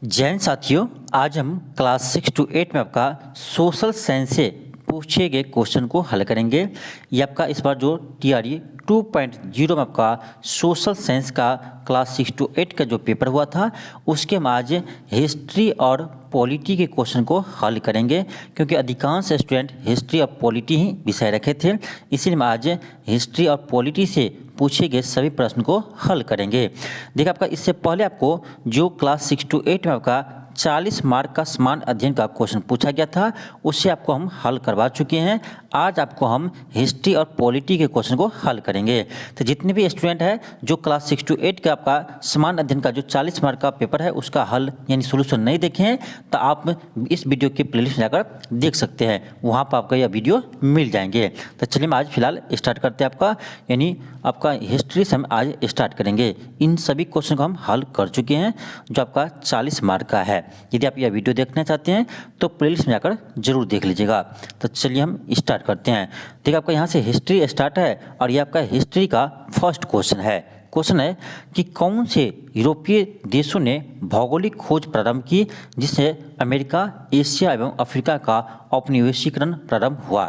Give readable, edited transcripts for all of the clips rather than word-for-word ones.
जैन साथियों, आज हम क्लास 6 to 8 में आपका सोशल साइंस से पूछे गए क्वेश्चन को हल करेंगे। ये आपका इस बार जो TRE 2.0 में आपका सोशल साइंस का क्लास 6 to 8 का जो पेपर हुआ था, उसके हम आज हिस्ट्री और पॉलिटी के क्वेश्चन को हल करेंगे, क्योंकि अधिकांश स्टूडेंट हिस्ट्री और पॉलिटी ही विषय रखे थे। इसीलिए हम आज हिस्ट्री और पॉलिटी से पूछे गए सभी प्रश्न को हल करेंगे। देखिए, आपका इससे पहले आपको जो क्लास 6 to 8 में आपका 40 मार्क का समान अध्ययन का क्वेश्चन पूछा गया था, उससे आपको हम हल करवा चुके हैं। आज आपको हम हिस्ट्री और पॉलिटी के क्वेश्चन को हल करेंगे। तो जितने भी स्टूडेंट हैं जो क्लास 6 to 8 का आपका समान अध्ययन का जो 40 मार्क का पेपर है, उसका हल यानी सोल्यूशन नहीं देखे हैं, तो आप इस वीडियो के प्लेलिस्ट में जाकर देख सकते हैं, वहाँ पर आपका यह वीडियो मिल जाएंगे। तो चलिए हम आज फिलहाल स्टार्ट करते हैं। आपका यानी आपका हिस्ट्री से हम आज स्टार्ट करेंगे। इन सभी क्वेश्चन को हम हल कर चुके हैं जो आपका 40 मार्क का है। यदि आप यह वीडियो देखना चाहते हैं तो प्लेलिस्ट में जाकर जरूर देख लीजिएगा। तो चलिए हम स्टार्ट करते हैं। देखिए, आपका यहाँ से हिस्ट्री स्टार्ट है और ये आपका हिस्ट्री का फर्स्ट क्वेश्चन है। क्वेश्चन है कि कौन से यूरोपीय देशों ने भौगोलिक खोज प्रारंभ की जिससे अमेरिका, एशिया एवं अफ्रीका का औपनिवेशीकरण प्रारंभ हुआ।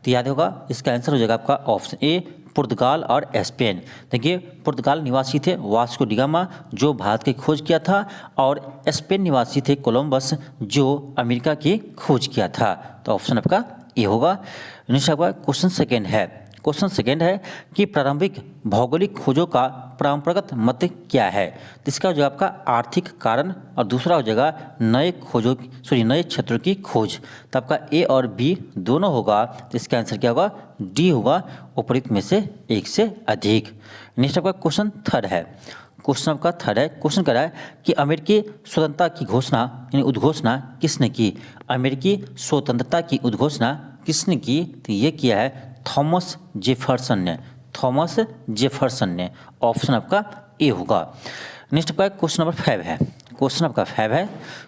तो याद होगा, इसका आंसर हो जाएगा आपका ऑप्शन ए, पुर्तगाल और स्पेन। देखिए, पुर्तगाल निवासी थे वास्को डी गामा, जो भारत की खोज किया था, और स्पेन निवासी थे कोलंबस, जो अमेरिका की खोज किया था। तो ऑप्शन आपका ए होगा। नेक्स्ट आपका क्वेश्चन सेकेंड है। क्वेश्चन सेकेंड है कि प्रारंभिक भौगोलिक खोजों का परंपरागत मत क्या है। तो इसका जो आपका आर्थिक कारण और दूसरा हो जाएगा नए क्षेत्रों की खोज। तो आपका ए और बी दोनों होगा। तो इसका आंसर क्या होगा? डी होगा, उपरोक्त में से एक से अधिक। नेक्स्ट आपका क्वेश्चन थर्ड है। क्वेश्चन आपका थर्ड है। क्वेश्चन कह रहा है कि अमेरिकी स्वतंत्रता की घोषणा यानी उद्घोषणा किसने की। अमेरिकी स्वतंत्रता की उद्घोषणा किसने की? तो ये किया है थॉमस जेफरसन ने। थॉमस जेफरसन ने। ऑप्शन आपका ए होगा। नेक्स्ट आपका क्वेश्चन नंबर 5 है। क्वेश्चन आपका 5 है।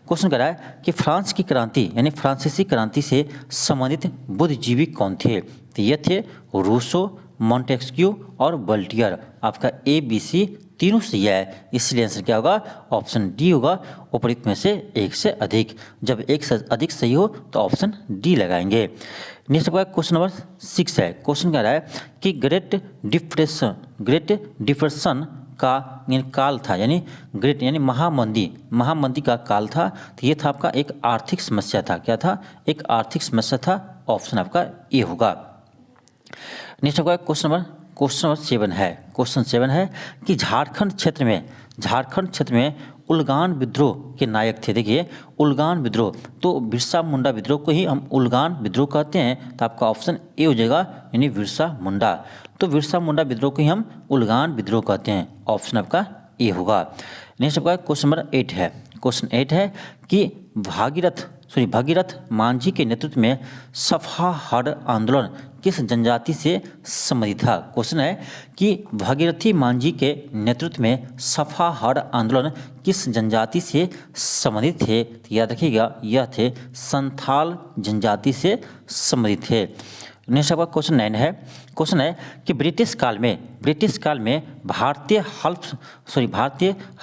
क्वेश्चन कह रहा है कि फ्रांस की क्रांति यानी फ्रांसीसी क्रांति से संबंधित बुद्धिजीवी कौन थे। तो ये थे रूसो, मॉन्टेस्क्यू और वोल्टेयर। आपका ए बी सी तीनों सही है, इसलिए आंसर क्या होगा? ऑप्शन डी होगा, उपरोक्त में से एक से अधिक। जब एक से अधिक सही हो तो ऑप्शन डी लगाएंगे। नेक्स्ट आपका क्वेश्चन नंबर 6 है। क्वेश्चन कह रहा है कि ग्रेट डिप्रेशन का यानी काल था, यानी ग्रेट यानी महामंदी का काल था। तो ये था आपका एक आर्थिक समस्या था। क्या था? एक आर्थिक समस्या था। ऑप्शन आपका ए होगा। नेक्स्ट आपका क्वेश्चन नंबर 7 है। क्वेश्चन 7 है कि झारखंड क्षेत्र में उलगान विद्रोह के नायक थे। देखिए, उलगान विद्रोह, तो बिरसा मुंडा विद्रोह को ही हम उलगान विद्रोह कहते हैं। तो आपका ऑप्शन ए हो जाएगा, यानी बिरसा मुंडा। तो बिरसा मुंडा विद्रोह को ही हम उलगान विद्रोह कहते हैं। ऑप्शन आपका ए होगा। नेक्स्ट आपका क्वेश्चन नंबर 8 है। क्वेश्चन 8 है कि भगीरथ मांझी के नेतृत्व में सफा हड़ आंदोलन किस जनजाति से संबंधित था। क्वेश्चन है कि भागीरथी मांझी के नेतृत्व में सफा हड़ आंदोलन किस जनजाति से संबंधित थे। तो याद रखिएगा, यह थे संथाल जनजाति से संबंधित थे। नेक्स्ट आपका क्वेश्चन 9 है। क्वेश्चन है कि ब्रिटिश काल में भारतीय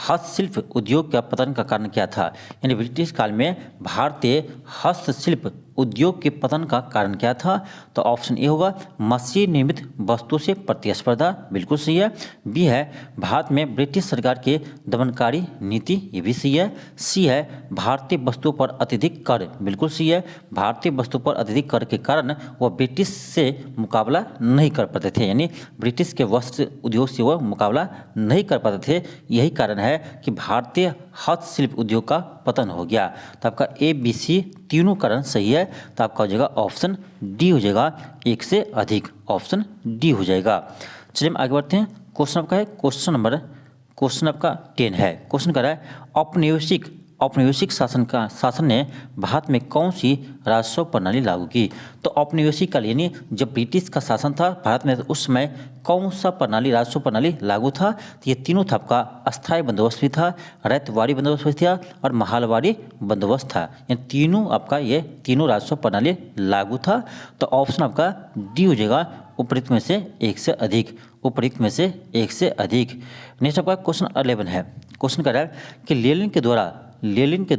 हस्तशिल्प उद्योग का पतन का कारण क्या था। यानी ब्रिटिश काल में भारतीय हस्तशिल्प उद्योग के पतन का कारण क्या था। तो ऑप्शन ए होगा, मशीन निर्मित वस्तुओं से प्रतिस्पर्धा। बिल्कुल सही है। बी है भारत में ब्रिटिश सरकार के दमनकारी नीति। ये भी सही है। सी है भारतीय वस्तुओं पर अत्यधिक कर। बिल्कुल सही है। भारतीय वस्तुओं पर अत्यधिक कर के कारण वह ब्रिटिश से मुकाबला नहीं कर पाते थे, यानी ब्रिटिश के वस्त्र उद्योग से वह मुकाबला नहीं कर पाते थे। यही कारण है कि भारतीय हस्तशिल्प उद्योग का पतन हो गया। तो आपका ए बी सी तीनों कारण सही है। तो आपका हो जाएगा ऑप्शन डी हो जाएगा, एक से अधिक। ऑप्शन डी हो जाएगा। चलिए हम आगे बढ़ते हैं। क्वेश्चन आपका है क्वेश्चन आपका 10 है। क्वेश्चन कर रहा है औपनिवेशिक शासन ने भारत में कौन सी राजस्व प्रणाली लागू की। तो औपनिवेशिक काल यानी जब ब्रिटिश का शासन था भारत में, तो उस समय कौन सा राजस्व प्रणाली लागू था। तो ये तीनों था आपका अस्थायी बंदोबस्त भी था, रैयतवाड़ी बंदोबस्त भी था और महालवाड़ी बंदोबस्त था। ये तीनों राजस्व प्रणाली लागू था। तो ऑप्शन आपका डी हो जाएगा, उपरोक्त में से एक से अधिक। उपरोक्त में से एक से अधिक। नेक्स्ट आपका क्वेश्चन 11 है। क्वेश्चन कर रहा है कि लेनिन के द्वारा लेनिन के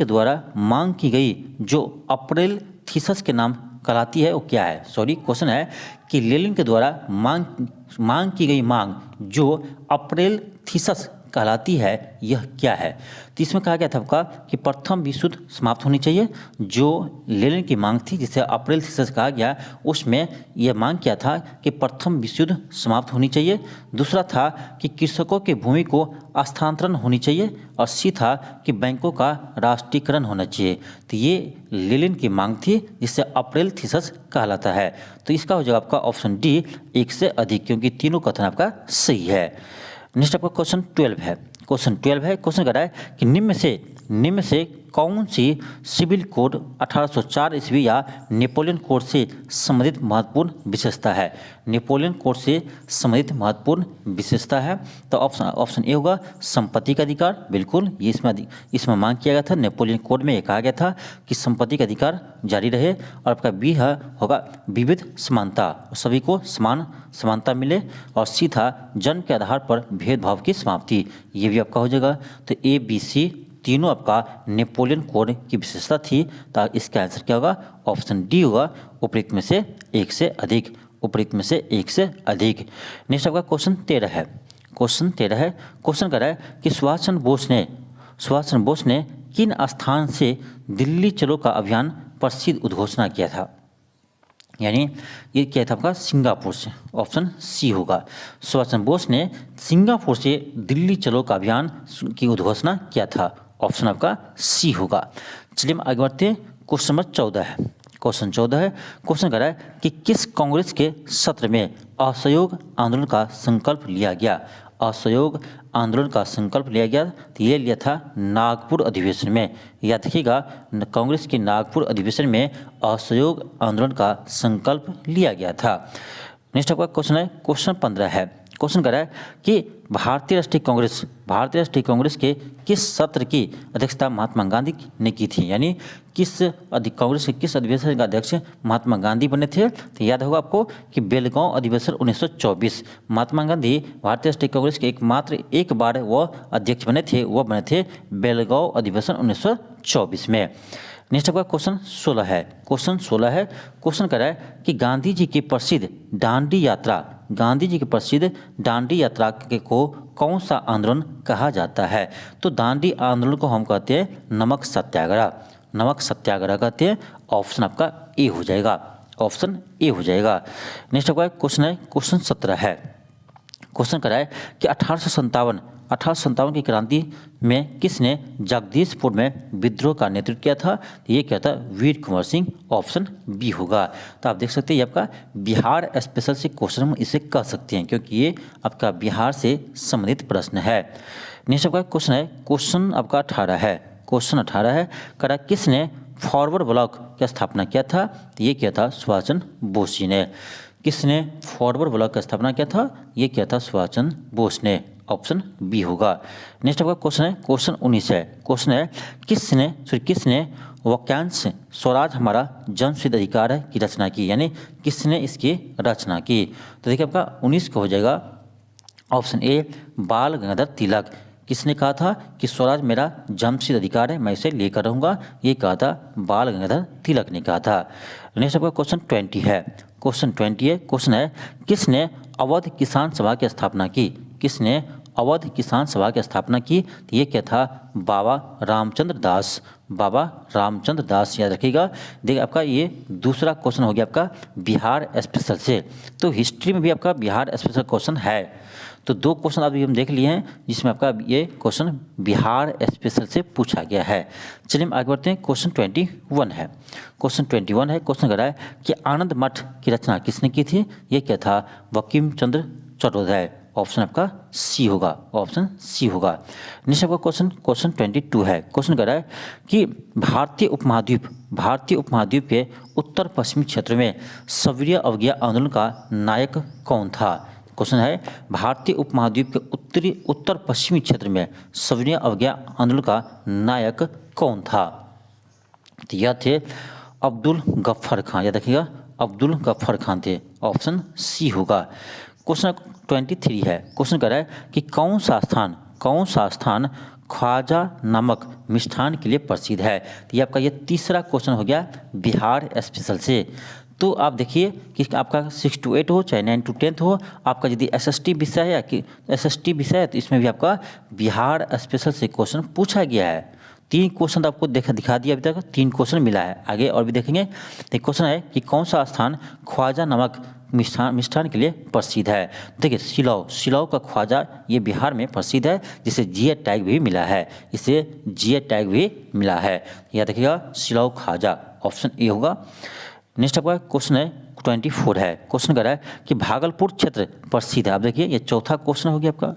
द्वारा मांग की गई जो अप्रैल थीसिस के नाम कहलाती है वो क्या है? सॉरी, क्वेश्चन है कि लेनिन के द्वारा मांग की गई मांग जो अप्रैल थीसिस कहलाती है यह क्या है? तो इसमें कहा गया था आपका कि प्रथम विश्व युद्ध समाप्त होनी चाहिए, जो लेनिन की मांग थी जिसे अप्रैल थीसिस कहा गया, उसमें यह मांग किया था कि प्रथम विश्व युद्ध समाप्त होनी चाहिए। दूसरा था कि कृषकों की भूमि को स्थानांतरण होनी चाहिए, और सी था कि बैंकों का राष्ट्रीयकरण होना चाहिए। तो ये लेनिन की मांग थी जिसे अप्रैल थीसिस कहलाता है। तो इसका हो जाएगा आपका ऑप्शन डी, एक से अधिक, क्योंकि तीनों कथन आपका सही है। नेक्स्ट आपका क्वेश्चन 12 है। क्वेश्चन कह रहा है कि निम्न से कौन सी सिविल कोड 1804 ईस्वी या नेपोलियन कोड से संबंधित महत्वपूर्ण विशेषता है? नेपोलियन कोड से संबंधित महत्वपूर्ण विशेषता है तो ऑप्शन ए होगा संपत्ति का अधिकार। बिल्कुल, ये इसमें मांग किया गया था। नेपोलियन कोड में ये कहा गया था कि संपत्ति का अधिकार जारी रहे। और आपका बी होगा विविध समानता, सभी को समानता मिले। और सी था जन्म के आधार पर भेदभाव की समाप्ति, ये भी आपका हो जाएगा। तो ए बी सी तीनों आपका नेपोलियन कोड की विशेषता थी। तो इसका आंसर क्या होगा? ऑप्शन डी होगा, उपयुक्त में से एक से अधिक। उपयुक्त में से एक से अधिक। नेक्स्ट आपका क्वेश्चन 13 है। क्वेश्चन कह रहा है कि सुभाष चंद्र बोस ने किन स्थान से दिल्ली चलो का अभियान प्रसिद्ध उद्घोषणा किया था? यानी ये क्या था आपका? सिंगापुर से। ऑप्शन सी होगा, सुभाष चंद्र बोस ने सिंगापुर से दिल्ली चलो का अभियान की उद्घोषणा किया था। ऑप्शन आपका सी होगा। चलिए हम आगे बढ़ते हैं। क्वेश्चन नंबर 14 है। क्वेश्चन कह रहा है कि किस कांग्रेस के सत्र में असहयोग आंदोलन का संकल्प लिया गया? असहयोग आंदोलन का संकल्प लिया गया, तो ये लिया था नागपुर अधिवेशन में। याद रखिएगा, कांग्रेस के नागपुर अधिवेशन में असहयोग आंदोलन का संकल्प लिया गया था। नेक्स्ट आपका क्वेश्चन है, क्वेश्चन 15 है। क्वेश्चन कह रहा है कि भारतीय राष्ट्रीय कांग्रेस के किस सत्र की अध्यक्षता महात्मा गांधी ने की थी? यानी कांग्रेस के किस अधिवेशन का अध्यक्ष महात्मा गांधी बने थे? तो याद होगा आपको कि बेलगांव अधिवेशन 1924। महात्मा गांधी भारतीय राष्ट्रीय कांग्रेस के एक बार वह अध्यक्ष बने थे बेलगांव अधिवेशन 1924 में। नेक्स्ट आपका क्वेश्चन 16 है। क्वेश्चन कह रहा है कि गांधी जी की प्रसिद्ध दांडी यात्रा को कौन सा आंदोलन कहा जाता है? तो दांडी आंदोलन को हम कहते हैं नमक सत्याग्रह कहते हैं। ऑप्शन आपका ए हो जाएगा। नेक्स्ट आपका क्वेश्चन है, क्वेश्चन 17 है। क्वेश्चन कह रहा है कि 1857 की क्रांति में किसने जगदीशपुर में विद्रोह का नेतृत्व किया था? ये क्या था? वीर कुंवर सिंह। ऑप्शन बी होगा। तो आप देख सकते हैं ये आपका बिहार स्पेशल से क्वेश्चन हम इसे कह सकते हैं, क्योंकि ये आपका बिहार से संबंधित प्रश्न है। नेक्स्ट आपका क्वेश्चन है, क्वेश्चन आपका 18 है। कह रहा किसने फॉरवर्ड ब्लॉक की स्थापना किया था? तो ये क्या था? सुभाष चंद्र बोस जी ने। किसने फॉरवर्ड ब्लॉक की स्थापना किया था? ये क्या था? सुभाष चंद्र बोस ने। ऑप्शन बी होगा। नेक्स्ट आपका क्वेश्चन है, क्वेश्चन 19 है। क्वेश्चन है किसने वाक्यांश स्वराज हमारा जन्मसिद्ध अधिकार है की रचना की? यानी किसने इसकी रचना की? तो देखिए आपका 19 का हो जाएगा ऑप्शन ए बाल गंगाधर तिलक। किसने कहा था कि स्वराज मेरा जन्मसिद्ध अधिकार है, मैं इसे लेकर रहूँगा? ये कहा था बाल गंगाधर तिलक ने कहा था। नेक्स्ट आपका क्वेश्चन 20 है। क्वेश्चन है किसने अवध किसान सभा की स्थापना की? तो ये क्या था? बाबा रामचंद्र दास। याद रखिएगा। देखिए आपका ये दूसरा क्वेश्चन हो गया आपका बिहार स्पेशल से। तो हिस्ट्री में भी आपका बिहार स्पेशल क्वेश्चन है। तो दो क्वेश्चन अभी हम देख लिए हैं जिसमें आपका ये क्वेश्चन बिहार स्पेशल से पूछा गया है। चलिए हम आगे बढ़ते हैं। क्वेश्चन 21 है। क्वेश्चन कह रहा है कि आनंद मठ की रचना किसने की थी? ये क्या था? बंकिम चंद्र चट्टोपाध्याय। ऑप्शन आपका सी होगा। नेक्स्ट आपका क्वेश्चन 22 है। क्वेश्चन कह रहा है कि भारतीय उपमहाद्वीप के उत्तर पश्चिमी क्षेत्र में सविनय अवज्ञा आंदोलन का नायक कौन था? क्वेश्चन है भारतीय उपमहाद्वीप के उत्तर पश्चिमी क्षेत्र में सविनय अवज्ञा आंदोलन का नायक कौन था? तो यह थे अब्दुल गफ्फार खान। याद रखिएगा, अब्दुल गफ्फार खान थे। ऑप्शन सी होगा। क्वेश्चन 23 है। क्वेश्चन कह रहा है कि कौन सा स्थान ख्वाजा नामक मिष्ठान के लिए प्रसिद्ध है। तो ये आपका ये तीसरा क्वेश्चन हो गया बिहार स्पेशल से। तो आप देखिए कि आपका 6 to 8 हो चाहे 9 to 10 हो, आपका यदि SST विषय है या कि SST विषय है तो इसमें भी आपका बिहार स्पेशल से क्वेश्चन पूछा गया है। 3 क्वेश्चन आपको दिखा दिया, अभी तक 3 क्वेश्चन मिला है, आगे और भी देखेंगे। एक क्वेश्चन है कि कौन सा स्थान ख्वाजा नामक मिष्ठान के लिए प्रसिद्ध है। देखिए सिलाव का ख्वाजा ये बिहार में प्रसिद्ध है, जिसे GI टैग भी मिला है, इसे GI टैग भी मिला है। यह देखिएगा सिलाव ख्वाजा, ऑप्शन ए होगा। नेक्स्ट आपका क्वेश्चन है 24 है। क्वेश्चन कर रहा है कि भागलपुर क्षेत्र प्रसिद्ध है। आप देखिए ये चौथा क्वेश्चन हो गया आपका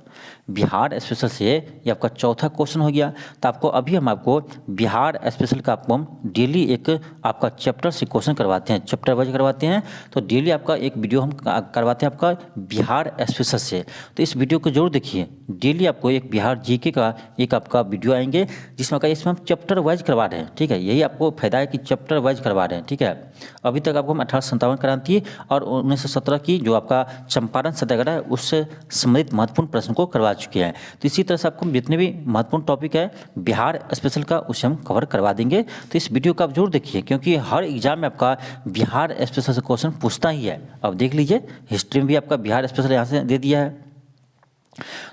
बिहार स्पेशल से, ये आपका चौथा क्वेश्चन हो गया। तो आपको अभी हम आपको बिहार स्पेशल का आपको हम डेली एक आपका चैप्टर से क्वेश्चन करवाते हैं, चैप्टर वाइज करवाते हैं। तो डेली आपका एक वीडियो हम करवाते हैं आपका बिहार स्पेशल से। तो इस वीडियो को जरूर देखिए, डेली आपको एक बिहार GK का एक आपका वीडियो आएंगे जिसमें का इसमें हम चैप्टर वाइज करवा रहे हैं, ठीक है। यही आपको फायदा है कि चैप्टर वाइज करवा रहे हैं, ठीक है। अभी तक आपको हम 1857 क्रांति और 1917 की जो आपका चंपारण सत्याग्रह है उससे संबंधित महत्वपूर्ण प्रश्न को करवा चुके हैं। तो इसी तरह से आपको जितने भी महत्वपूर्ण टॉपिक है बिहार स्पेशल का उसे हम कवर करवा देंगे। तो इस वीडियो को आप जरूर देखिए, क्योंकि हर एग्जाम में आपका बिहार स्पेशल से क्वेश्चन पूछता ही है। अब देख लीजिए हिस्ट्री में भी आपका बिहार स्पेशल यहाँ से दे दिया है।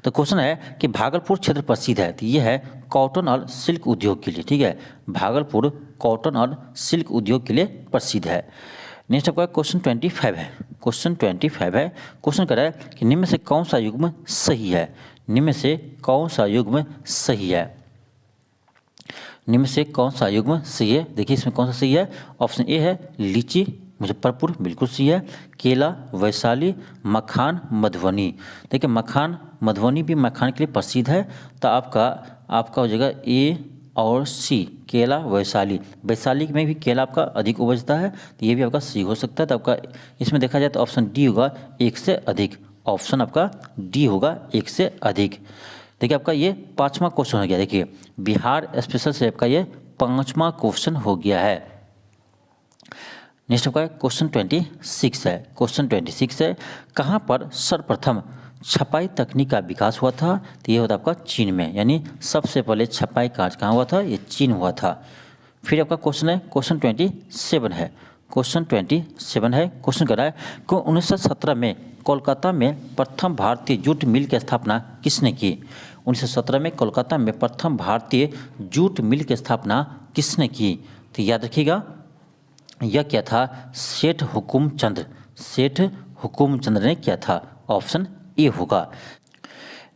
तो क्वेश्चन है कि भागलपुर क्षेत्र प्रसिद्ध है। तो ये है कॉटन और सिल्क उद्योग के लिए, ठीक है। भागलपुर कॉटन और सिल्क उद्योग के लिए प्रसिद्ध है। नेक्स्ट आपका क्वेश्चन 25 है। क्वेश्चन 25 है। क्वेश्चन कर रहा है कि निम्न में से कौन सा युग्म सही है। निम्न में से कौन सा युग्म सही है। निम्न में से कौन सा युग्म सही है। देखिए इसमें कौन सा सही है। ऑप्शन ए है लीची मुजफ्फरपुर, बिल्कुल सही है। केला वैशाली, मखान मधुबनी। देखिए मखान मधुबनी भी मखान के लिए प्रसिद्ध है। तो आपका हो जाएगा ए और सी, केला वैशाली। वैशाली में भी केला आपका अधिक उपजता है, तो ये भी आपका सी हो सकता है। तो आपका इसमें देखा जाए तो ऑप्शन डी होगा, एक से अधिक। ऑप्शन आपका डी होगा, एक से अधिक। देखिए आपका ये 5वां क्वेश्चन हो गया। देखिए बिहार स्पेशल से आपका ये 5वां क्वेश्चन हो गया है। नेक्स्ट आपका क्वेश्चन 26 है। क्वेश्चन 26 है, कहाँ पर सर्वप्रथम छपाई तकनीक का विकास हुआ था। तो ये होता आपका चीन में, यानी सबसे पहले छपाई कार्य कहाँ हुआ था, ये चीन हुआ था। फिर आपका क्वेश्चन है क्वेश्चन 27 है। क्वेश्चन 27 है। क्वेश्चन कर रहा है कि 1917 में कोलकाता में प्रथम भारतीय जूट मिल की स्थापना किसने की। 1917 में कोलकाता में प्रथम भारतीय जूट मिल की स्थापना किसने की। तो याद रखिएगा यह क्या था, सेठ हुकुमचंद ने किया था। ऑप्शन ए होगा।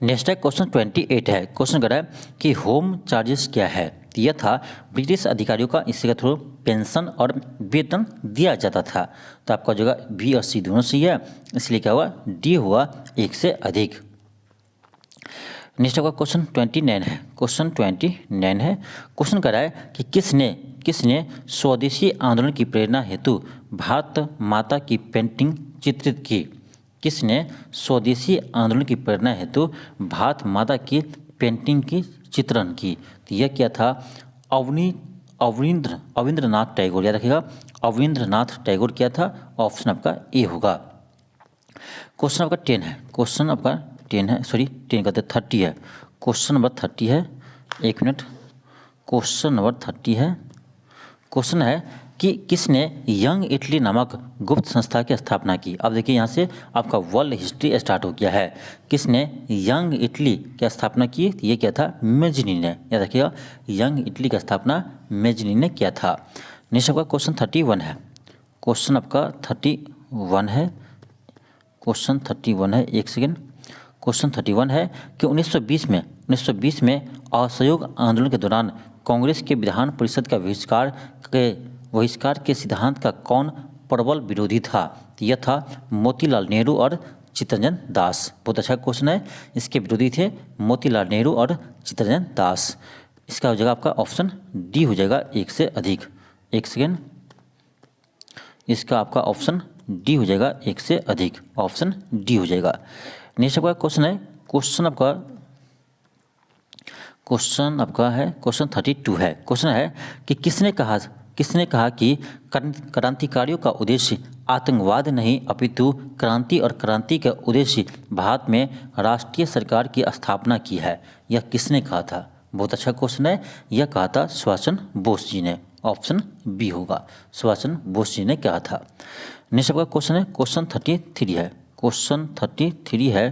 नेक्स्ट है क्वेश्चन 28 है। क्वेश्चन कर रहा है कि होम चार्जेस क्या है। तो यह था ब्रिटिश अधिकारियों का इसके थ्रू पेंशन और वेतन दिया जाता था। तो आपका जगह बी और सी दोनों सही है, इसलिए क्या हुआ, डी हुआ, एक से अधिक। नेक्स्ट आपका क्वेश्चन 29 है। क्वेश्चन 29 है। क्वेश्चन कर रहा है कि किसने स्वदेशी आंदोलन की प्रेरणा हेतु भारत माता की पेंटिंग चित्रित की। किसने स्वदेशी आंदोलन की प्रेरणा हेतु भारत माता की पेंटिंग की चित्रण की। तो यह क्या था, अविंद्रनाथ टैगोर। याद रखिएगा अविंद्रनाथ टैगोर क्या था। ऑप्शन आपका ए होगा। क्वेश्चन आपका 10 है। क्वेश्चन आपका 10 है, सॉरी 10 कहते 30 है। क्वेश्चन नंबर 30 है, एक मिनट। क्वेश्चन नंबर 30 है। क्वेश्चन है कि किसने यंग इटली नामक गुप्त संस्था की स्थापना की। अब देखिए यहाँ से आपका वर्ल्ड हिस्ट्री स्टार्ट हो गया है। किसने यंग इटली की स्थापना की। ये क्या था, मेजनी ने। याद रखिएगा यंग इटली की स्थापना मेजनी ने किया था। नेक्स्ट आपका क्वेश्चन 31 है। क्वेश्चन आपका 31 है। क्वेश्चन 31 है, एक सेकेंड। क्वेश्चन 31 है कि 1920 में असहयोग आंदोलन के दौरान कांग्रेस के विधान परिषद का बहिष्कार के सिद्धांत का कौन प्रबल विरोधी था। यह था मोतीलाल नेहरू और चित्तरंजन दास। बहुत अच्छा क्वेश्चन है। इसके विरोधी थे मोतीलाल नेहरू और चित्तरंजन दास। इसका हो जाएगा आपका ऑप्शन डी हो जाएगा, एक से अधिक। एक सेकेंड, इसका आपका ऑप्शन डी हो जाएगा, एक से अधिक। ऑप्शन डी हो जाएगा। नेक्स्ट आपका क्वेश्चन है, क्वेश्चन आपका है क्वेश्चन 32 है। क्वेश्चन है कि किसने कहा कि क्रांतिकारियों का उद्देश्य आतंकवाद नहीं अपितु क्रांति और क्रांति का उद्देश्य भारत में राष्ट्रीय सरकार की स्थापना की है। यह किसने कहा था। बहुत अच्छा क्वेश्चन है। यह कहा था सुभाष चंद्र बोस जी ने। ऑप्शन बी होगा, सुभाष चंद्र बोस जी ने कहा था। नेक्स्ट आपका क्वेश्चन है, क्वेश्चन 33 है। क्वेश्चन 33 है,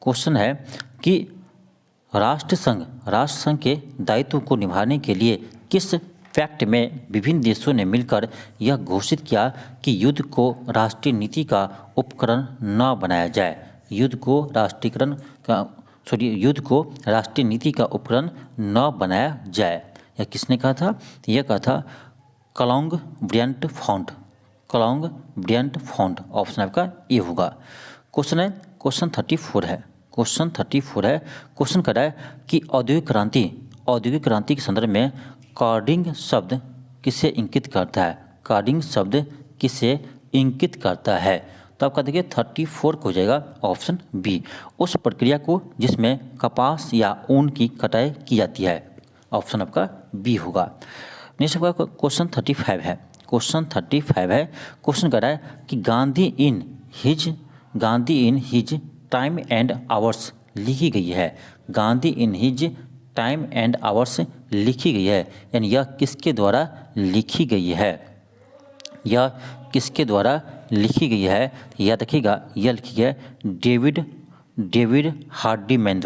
क्वेश्चन है कि राष्ट्रसंघ के दायित्व को निभाने के लिए किस फैक्ट में विभिन्न देशों ने मिलकर यह घोषित किया कि युद्ध को राष्ट्रीय नीति का उपकरण न बनाया जाए। युद्ध को राष्ट्रीय नीति का उपकरण न बनाया जाए। यह किसने कहा था? यह कहा था क्लाउड ब्रियंट फॉन्ट। ऑप्शन आपका ए होगा। क्वेश्चन है, क्वेश्चन 34 है। क्वेश्चन 34 है, क्वेश्चन कर रहा है कि औद्योगिक क्रांति के संदर्भ में कार्डिंग शब्द किसे इंगित करता है? कार्डिंग शब्द किसे इंगित करता है? तो आपका देखिए 34 को हो जाएगा ऑप्शन बी, उस प्रक्रिया को जिसमें कपास या ऊन की कटाई की जाती है। ऑप्शन आपका बी होगा। नेक्स्ट आपका क्वेश्चन 35 है। क्वेश्चन 35 है, क्वेश्चन कर रहा है कि Gandhi in his time and hours लिखी गई है। Gandhi in his time and hours लिखी गई है, यानी यह किसके द्वारा लिखी गई है? यह किसके द्वारा लिखी गई है? याद रखिएगा, यह लिखी है डेविड हार्डीमैन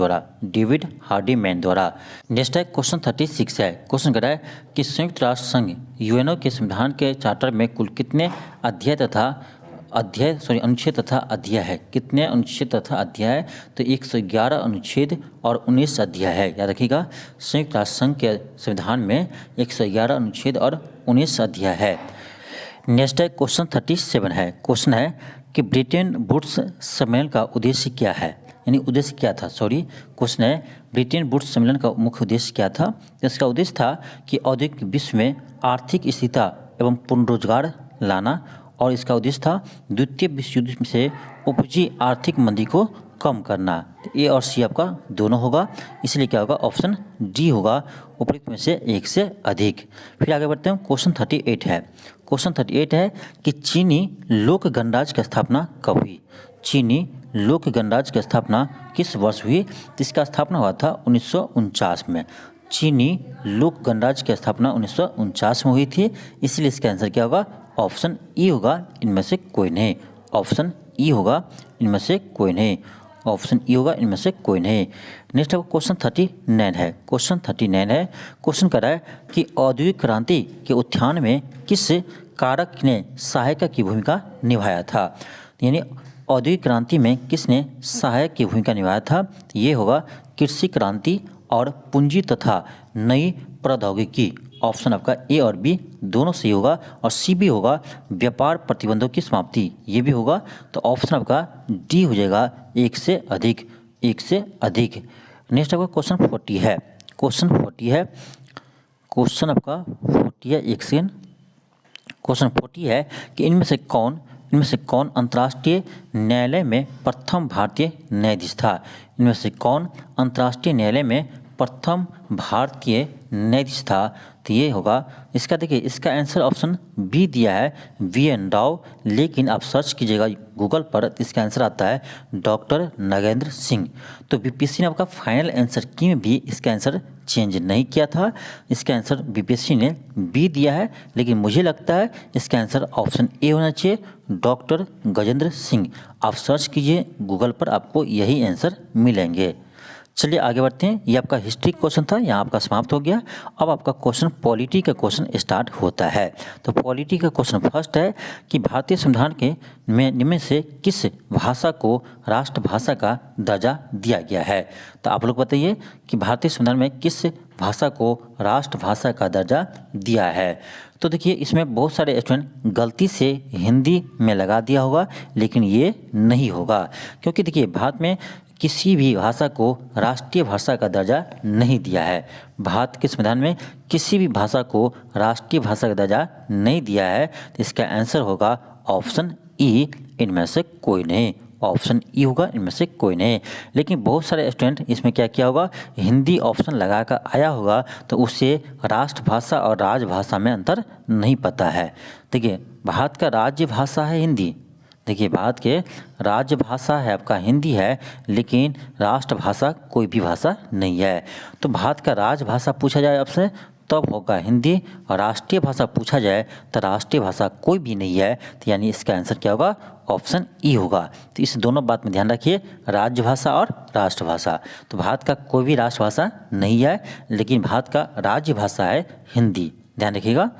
द्वारा। नेक्स्ट है क्वेश्चन 36 है। क्वेश्चन कर रहा है कि संयुक्त राष्ट्र संघ यूएनओ के संविधान के चार्टर में कुल कितने अनुच्छेद तथा अध्याय है? कितने अनुच्छेद तथा अध्याय है? तो 111 अनुच्छेद और 19 अध्याय है। याद रखिएगा, संयुक्त राष्ट्र संघ के संविधान में 111 अनुच्छेद और 19 अध्याय है। नेक्स्ट है क्वेश्चन 37 है। क्वेश्चन है कि ब्रिटेन वुड्स सम्मेलन का उद्देश्य क्या है? यानी उद्देश्य क्या था? क्वेश्चन है ब्रिटेन वुड्स सम्मेलन का मुख्य उद्देश्य क्या था? इसका उद्देश्य था कि औद्योगिक विश्व में आर्थिक स्थिरता एवं पुनरोजगार लाना, और इसका उद्देश्य था द्वितीय विश्व युद्ध से उपजी आर्थिक मंदी को कम करना। ए और सी आपका दोनों होगा, इसलिए क्या होगा? ऑप्शन डी होगा, उपयुक्त में से एक से अधिक। फिर आगे बढ़ते हैं, क्वेश्चन 38 है। क्वेश्चन 38 है कि चीनी लोक गणराज्य की स्थापना कब हुई? चीनी लोक गणराज्य की स्थापना किस वर्ष हुई? इसका स्थापना हुआ था 1949 में। चीनी लोक गणराज्य की स्थापना 1949 में हुई थी, इसलिए इसका आंसर क्या होगा? ऑप्शन ई होगा, इनमें से कोई नहीं। ऑप्शन ई होगा, इनमें से कोई नहीं। ऑप्शन ई होगा, इनमें से कोई नहीं। नेक्स्ट है क्वेश्चन 39 है। क्वेश्चन 39 है, क्वेश्चन कर रहा है कि औद्योगिक क्रांति के उत्थान में किस कारक ने सहायक की भूमिका निभाया था? यानी औद्योगिक क्रांति में किसने सहायक की भूमिका निभाया था? ये होगा कृषि क्रांति और पूंजी तथा नई प्रौद्योगिकी। ऑप्शन आपका ए और बी दोनों सही होगा, और सी भी होगा व्यापार प्रतिबंधों की समाप्ति, ये भी होगा। तो ऑप्शन आपका डी हो जाएगा, एक से अधिक। नेक्स्ट आपका क्वेश्चन 40 है। क्वेश्चन 40 है, क्वेश्चन आपका 40 है, एक सेकेंड। क्वेश्चन 40 है कि इनमें से कौन अंतर्राष्ट्रीय न्यायालय में प्रथम भारतीय न्यायाधीश था? इनमें से कौन अंतर्राष्ट्रीय न्यायालय में प्रथम भारतीय न्यायाधीश था? तो ये होगा, इसका देखिए, इसका आंसर ऑप्शन बी दिया है वी.एन. राव, लेकिन आप सर्च कीजिएगा गूगल पर, इसका आंसर आता है डॉक्टर नगेंद्र सिंह। तो बीपीएससी ने आपका फाइनल आंसर की में भी इसका आंसर चेंज नहीं किया था। इसका आंसर बीपीएससी ने बी दिया है, लेकिन मुझे लगता है इसका आंसर ऑप्शन ए होना चाहिए, डॉक्टर गजेंद्र सिंह। आप सर्च कीजिए गूगल पर, आपको यही आंसर मिलेंगे। चलिए आगे बढ़ते हैं। ये आपका हिस्ट्री क्वेश्चन था, यहाँ आपका समाप्त हो गया। अब आपका क्वेश्चन पॉलिटी का क्वेश्चन स्टार्ट होता है। तो पॉलिटी का क्वेश्चन फर्स्ट है कि भारतीय संविधान के में से किस भाषा को राष्ट्रभाषा का दर्जा दिया गया है? तो आप लोग बताइए कि भारतीय संविधान में किस भाषा को राष्ट्रभाषा का दर्जा दिया है? तो देखिए, इसमें बहुत सारे स्टूडेंट गलती से हिंदी में लगा दिया होगा, लेकिन ये नहीं होगा, क्योंकि देखिए भारत में किसी भी भाषा को राष्ट्रीय भाषा का दर्जा नहीं दिया है। भारत के संविधान में किसी भी भाषा को राष्ट्रीय भाषा का दर्जा नहीं दिया है। तो इसका आंसर होगा ऑप्शन ई, इनमें से कोई नहीं। ऑप्शन ई होगा, इनमें से कोई नहीं। लेकिन बहुत सारे स्टूडेंट इसमें क्या किया होगा, हिंदी ऑप्शन लगा कर आया होगा, तो उससे राष्ट्रभाषा और राजभाषा में अंतर नहीं पता है। देखिए, भारत का राज्य भाषा है हिंदी, देखिए भारत के राजभाषा है आपका हिंदी है, लेकिन राष्ट्रभाषा कोई भी भाषा नहीं है। तो भारत का राजभाषा पूछा जाए आपसे तब होगा हिंदी, और राष्ट्रीय भाषा पूछा जाए तो राष्ट्रीय भाषा कोई भी नहीं है। तो यानी इसका आंसर क्या होगा? ऑप्शन ई होगा। तो इस दोनों बात में ध्यान रखिए, राजभाषा और राष्ट्रभाषा। तो भारत का कोई भी राष्ट्रभाषा नहीं है, लेकिन भारत का राज्य भाषा है हिंदी, ध्यान रखिएगा।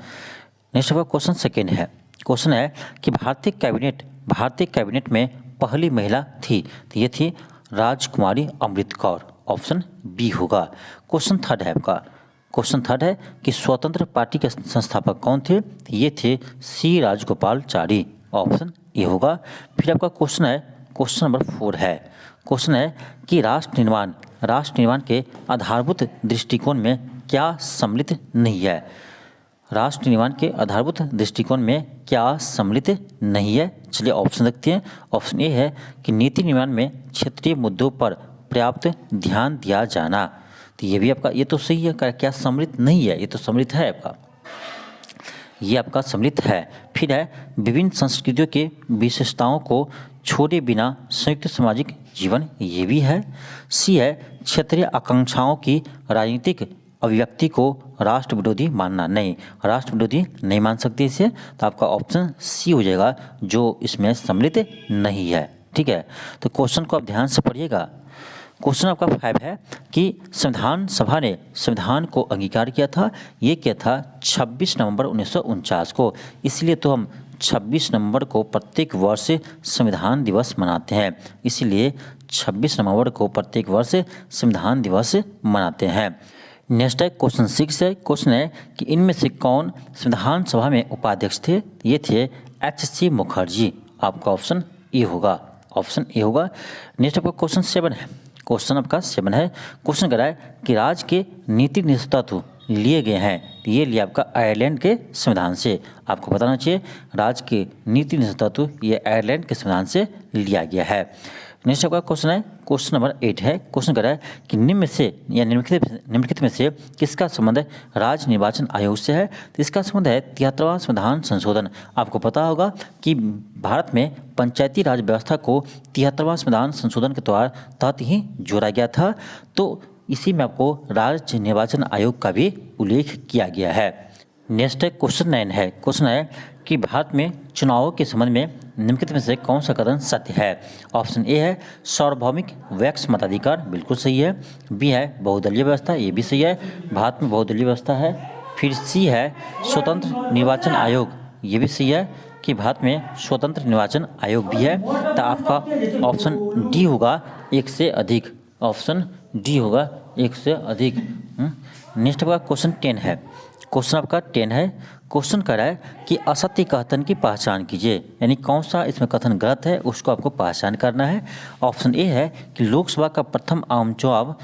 नेक्स्ट आपका क्वेश्चन सेकेंड है। क्वेश्चन है कि भारतीय कैबिनेट में पहली महिला थी, तो ये थी राजकुमारी अमृत कौर, ऑप्शन बी होगा। क्वेश्चन थर्ड है आपका। क्वेश्चन थर्ड है कि स्वतंत्र पार्टी के संस्थापक कौन थे? तो ये थे सी राजगोपालचारी, ऑप्शन ए होगा। फिर आपका क्वेश्चन है, क्वेश्चन नंबर 4 है। क्वेश्चन है कि राष्ट्र निर्माण के आधारभूत दृष्टिकोण में क्या सम्मिलित नहीं है? राष्ट्र निर्माण के आधारभूत दृष्टिकोण में क्या सम्मिलित नहीं है? चलिए ऑप्शन देखते हैं। ऑप्शन ए है कि नीति निर्माण में क्षेत्रीय मुद्दों पर पर्याप्त ध्यान दिया जाना, तो ये भी आपका, ये तो सही है। क्या सम्मिलित नहीं है? ये तो सम्मिलित है आपका, ये आपका सम्मिलित है। फिर है विभिन्न संस्कृतियों के विशेषताओं को छोड़े बिना संयुक्त सामाजिक जीवन, ये भी है। सी है क्षेत्रीय आकांक्षाओं की राजनीतिक अभिव्यक्ति को राष्ट्र विरोधी मानना, नहीं, राष्ट्र विरोधी नहीं मान सकते इसे। तो आपका ऑप्शन सी हो जाएगा, जो इसमें सम्मिलित नहीं है। ठीक है, तो क्वेश्चन को आप ध्यान से पढ़िएगा। क्वेश्चन आपका 5 है कि संविधान सभा ने संविधान को अंगीकार किया था, ये किया था 26 नवंबर 1949 को। इसलिए तो हम 26 नवंबर को प्रत्येक वर्ष संविधान दिवस मनाते हैं, इसलिए 26 नवंबर को प्रत्येक वर्ष संविधान दिवस मनाते हैं। नेक्स्ट है क्वेश्चन 6 है। क्वेश्चन है कि इनमें से कौन संविधान सभा में उपाध्यक्ष थे? ये थे एच.सी. मुखर्जी, आपका ऑप्शन ए होगा, ऑप्शन ए होगा। नेक्स्ट आपका क्वेश्चन 7 है। क्वेश्चन आपका 7 है। क्वेश्चन कह रहा है कि राज्य के नीति निर्देशक लिए गए हैं, ये लिया आपका आयरलैंड के संविधान से। आपको बताना चाहिए राज्य के नीति निर्देशक ये आयरलैंड के संविधान से लिया गया है। नेक्स्ट आपका क्वेश्चन है, क्वेश्चन नंबर 8 है। क्वेश्चन कह रहा है कि निम्नलिखित में से किसका संबंध राज्य निर्वाचन आयोग से है? तो इसका संबंध है 73वां संविधान संशोधन। आपको पता होगा कि भारत में पंचायती राज व्यवस्था को 73वां संविधान संशोधन के तहत ही जोड़ा गया था, तो इसी में आपको राज्य निर्वाचन आयोग का भी उल्लेख किया गया है। नेक्स्ट है क्वेश्चन 9 है। क्वेश्चन है कि भारत में चुनावों के संबंध में निम्नलिखित में से कौन सा कथन सत्य है? ऑप्शन ए है सार्वभौमिक वैक्स मताधिकार, बिल्कुल सही है। बी है बहुदलीय व्यवस्था, ये भी सही है, भारत में बहुदलीय व्यवस्था है। फिर सी है स्वतंत्र निर्वाचन आयोग, ये भी सही है कि भारत में स्वतंत्र निर्वाचन आयोग भी है। तो आपका ऑप्शन डी होगा, एक से अधिक, ऑप्शन डी होगा, एक से अधिक। नेक्स्ट आपका क्वेश्चन 10 है। क्वेश्चन आपका 10 है। क्वेश्चन कर रहा है कि असत्य कथन की पहचान कीजिए, यानी कौन सा इसमें कथन गलत है उसको आपको पहचान करना है। ऑप्शन ए है कि लोकसभा का प्रथम आम चुनाव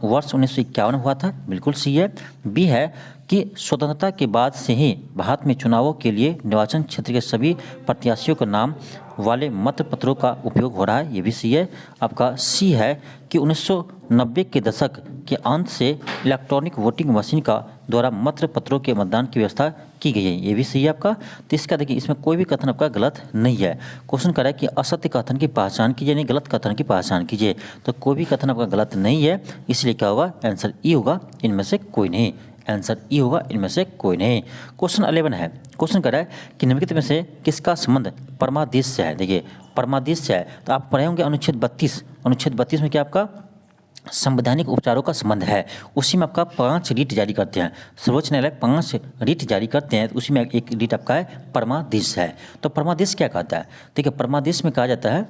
वर्ष 1951 हुआ था, बिल्कुल सही है। बी है कि स्वतंत्रता के बाद से ही भारत में चुनावों के लिए निर्वाचन क्षेत्र के सभी प्रत्याशियों के नाम वाले मत पत्रों का उपयोग हो रहा है, ये भी सही है। आपका सी है कि 1990 के दशक के अंत से इलेक्ट्रॉनिक वोटिंग मशीन का द्वारा मत पत्रों के मतदान की व्यवस्था की गई है, ये भी सही है आपका। तो इसका देखिए इसमें कोई भी कथन आपका गलत नहीं है। क्वेश्चन कर रहा है कि असत्य कथन की पहचान कीजिए, यानी गलत कथन की पहचान कीजिए, तो कोई भी कथन आपका गलत नहीं है, इसलिए क्या होगा? आंसर ई होगा, इनमें से कोई नहीं। आंसर ई होगा, इनमें से कोई नहीं। क्वेश्चन 11 है। क्वेश्चन कर रहा है कि निम्नलिखित में से किसका संबंध परमादेश से है? देखिए परमादेश से है तो आप पढ़े होंगे अनुच्छेद 32। अनुच्छेद 32 में क्या आपका संवैधानिक उपचारों का संबंध है, उसी में आपका 5 रीट जारी करते हैं, सर्वोच्च न्यायालय 5 रीट जारी करते हैं, उसी में एक रीट आपका है परमादेश है। तो परमादेश क्या कहता है? देखिए परमादेश में कहा जाता है,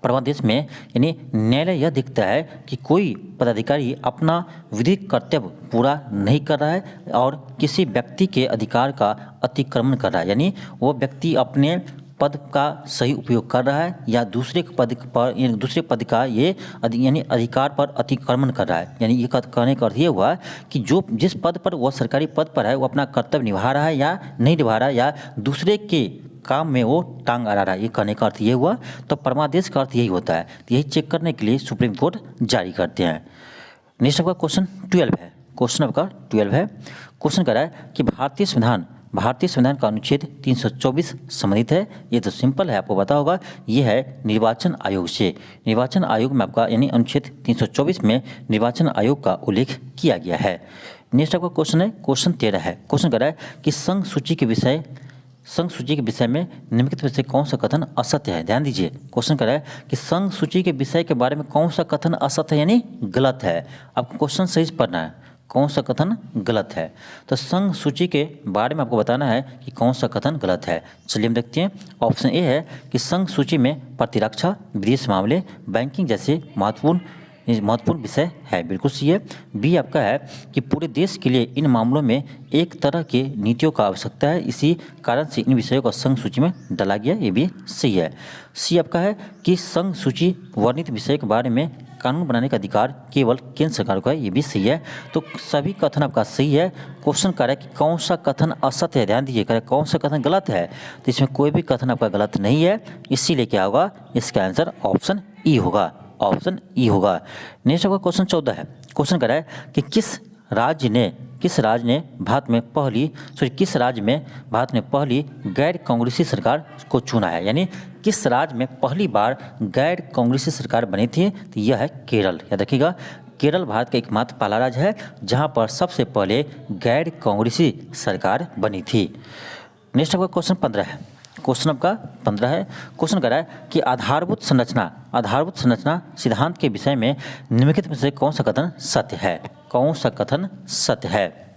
परमादेश में यानी न्यायालय यह देखता है कि कोई पदाधिकारी अपना विधिक कर्तव्य पूरा नहीं कर रहा है और किसी व्यक्ति के अधिकार का अतिक्रमण कर रहा है, यानी वो व्यक्ति अपने पद का सही उपयोग कर रहा है या दूसरे पद का ये यानी अधिकार पर अतिक्रमण कर रहा है। यानी ये कहने का अर्थ ये हुआ कि जो जिस पद पर वह सरकारी पद पर है वो अपना कर्तव्य निभा रहा है या नहीं निभा रहा है, या दूसरे के काम में वो टांग अड़ा रहा है, ये कहने का अर्थ ये हुआ। तो परमादेश का अर्थ यही होता है, तो यही चेक करने के लिए सुप्रीम कोर्ट जारी करते हैं। नेक्स्ट आपका क्वेश्चन 12 है। क्वेश्चन आपका 12 है। क्वेश्चन कह रहा है कि भारतीय संविधान भारतीय संविधान का अनुच्छेद 324 संबंधित है? ये तो सिंपल है, आपको पता होगा, ये है निर्वाचन आयोग से। निर्वाचन आयोग में आपका यानी अनुच्छेद 324 में निर्वाचन आयोग का उल्लेख किया गया है। नेक्स्ट आपका क्वेश्चन है, क्वेश्चन 13 है। क्वेश्चन कर रहा है कि संघ सूची के विषय में निम्नलिखित में से कौन सा कथन असत्य है? ध्यान दीजिए, क्वेश्चन कर रहा है कि संघ सूची के विषय के बारे में कौन सा कथन असत्य है यानी गलत है। आपको क्वेश्चन सही से पढ़ना है, कौन सा कथन गलत है। तो संघ सूची के बारे में आपको बताना है कि कौन सा कथन गलत है। चलिए हम देखते हैं। ऑप्शन ए है कि संघ सूची में प्रतिरक्षा, विदेश मामले, बैंकिंग जैसे महत्वपूर्ण विषय है, बिल्कुल सही है। बी आपका है कि पूरे देश के लिए इन मामलों में एक तरह के नीतियों का आवश्यकता है, इसी कारण से इन विषयों को संघ सूची में डाला गया, ये भी सही है। सी आपका है कि संघ सूची वर्णित विषय के बारे में कानून बनाने का अधिकार केवल केंद्र सरकार को है, ये भी सही है। तो सभी कथन आपका सही है। क्वेश्चन कर रहा है कि कौन सा कथन असत्य है? ध्यान दीजिए, कह रहा है कौन सा कथन गलत है, तो इसमें कोई भी कथन आपका गलत नहीं है, इसीलिए क्या होगा, इसका आंसर ऑप्शन ई होगा, ऑप्शन ई होगा। नेक्स्ट आपका क्वेश्चन 14 है। क्वेश्चन कर रहा है कि किस राज्य में भारत में पहली गैर कांग्रेसी सरकार को चुना है, यानी किस राज्य में पहली बार गैर कांग्रेसी सरकार बनी थी? तो यह है केरल। याद रखिएगा, केरल भारत का एकमात्र पहला राज्य है जहां पर सबसे पहले गैर कांग्रेसी सरकार बनी थी। नेक्स्ट आपका क्वेश्चन 15 है। क्वेश्चन आपका 15 है। क्वेश्चन कर रहा है कि आधारभूत संरचना सिद्धांत के विषय में निम्नलिखित में से कौन सा कथन सत्य है? कौन सा कथन सत्य है?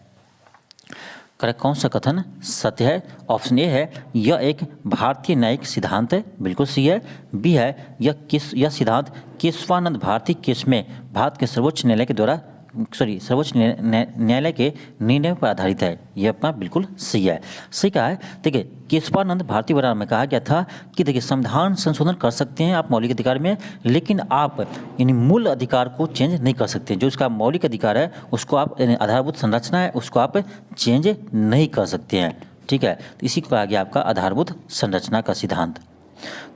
कौन सा कथन सत्य है? ऑप्शन ए है यह एक भारतीय न्यायिक सिद्धांत है, बिल्कुल सही है। बी है यह सिद्धांत केशवानंद भारती केस में भारत के सर्वोच्च न्यायालय के निर्णय पर आधारित है, यह अपना बिल्कुल सही है। सही कहा है। देखिए, केशवानंद भारती बराबर में कहा गया था कि देखिए संविधान संशोधन कर सकते हैं आप मौलिक अधिकार में, लेकिन आप यानी मूल अधिकार को चेंज नहीं कर सकते। जो इसका मौलिक अधिकार है उसको आप, आधारभूत संरचना है उसको आप चेंज नहीं कर सकते हैं, ठीक है। तो इसी को कहा गया आपका आधारभूत संरचना का सिद्धांत।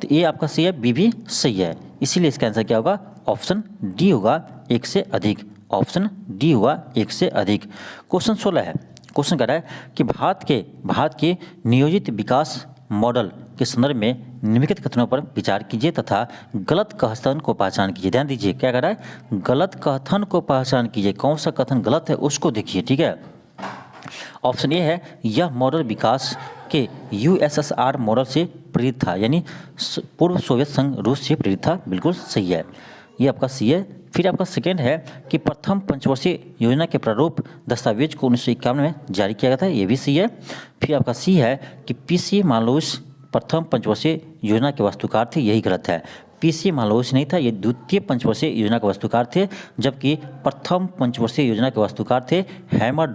तो ये आपका सही है, बी भी सही है, इसीलिए इसका आंसर क्या होगा? ऑप्शन डी होगा, एक से अधिक। ऑप्शन डी हुआ, एक से अधिक। क्वेश्चन 16 है। क्वेश्चन कर रहा है कि भारत के नियोजित विकास मॉडल के संदर्भ में निम्नलिखित कथनों पर विचार कीजिए तथा गलत कथन को पहचान कीजिए। ध्यान दीजिए, क्या कर रहा है? गलत कथन को पहचान कीजिए, कौन सा कथन गलत है उसको देखिए, ठीक है। ऑप्शन ए है यह मॉडल विकास के USSR मॉडल से प्रेरित था, यानी पूर्व सोवियत संघ रूस से प्रेरित था, बिल्कुल सही है, ये आपका सी है। फिर आपका सेकेंड है कि प्रथम पंचवर्षीय योजना के प्रारूप दस्तावेज को 1951 में जारी किया गया था, ये भी सी है। फिर आपका सी है कि PC मालूस प्रथम पंचवर्षीय योजना के वास्तुकार थे, यही गलत है। PC मालूस नहीं था, ये द्वितीय पंचवर्षीय योजना के वास्तुकार थे, जबकि प्रथम पंचवर्षीय योजना के वास्तुकार थे हैमर